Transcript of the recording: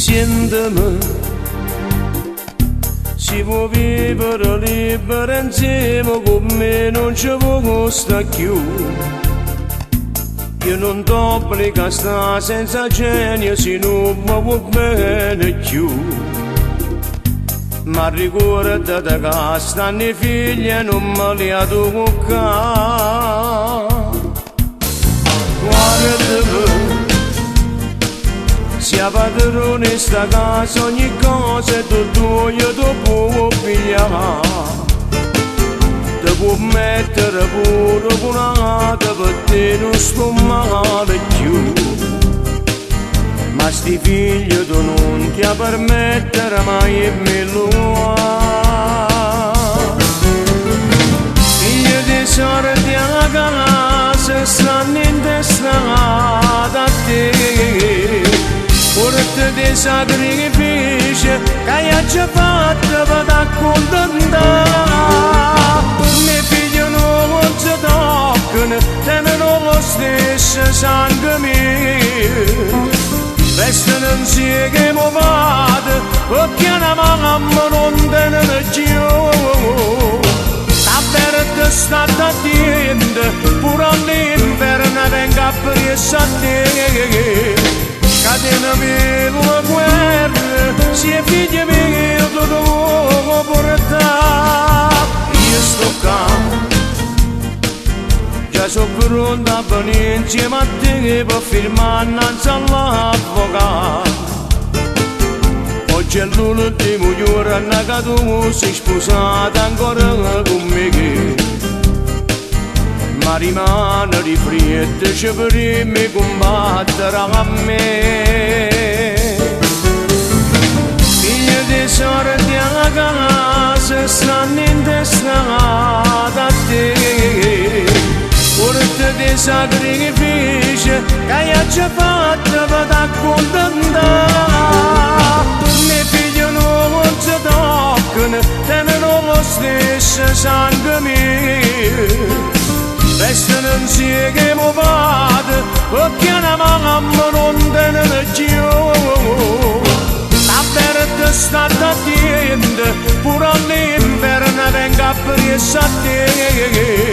Siénteme, si può vivere libero insieme con me, non ci può stare più. Io non t'obbligo a stare senza genio se non mi vuoi bene più. Ma ricordate che stanno i figli e non me li ha toccati. Guardate, sia padrone sta casa, ogni cosa è tutto io ti può pigliare. Ti può mettere pure una per te non sto male più. Ma sti figli tu non ti permettere mai e me lo ha. Figli di sordi a casa stanno in testa a te. Porte di sacrifici che hai già fatto per accontentare. Mie figli non si toccano, tengono lo stesso sangue mio. Restano insieme che mi vado, perché una mamma non tengono più. Sta verde sta attento, pure all'inverno venga preso a te. Catena viva guerra, si è figli miei, tu devo portare. Io sto qua, già sono pronto a venire insieme a te per firmare innanzi all'avvocato. Oggi è l'ultimo giorno che tu sei sposata ancora con me. Ma rimane di friette c'è per me combattere a me. Figli di sordi a casa stanno in testa a te. Porte di sacrifici che hai già fatto per accontentare. Mie figli non si toccano, tengono lo stesso sangue mio. Restano insieme che mi vado, perché una mamma non tengono più. Sta verde sta attento, pure all'inverno venga preso a te.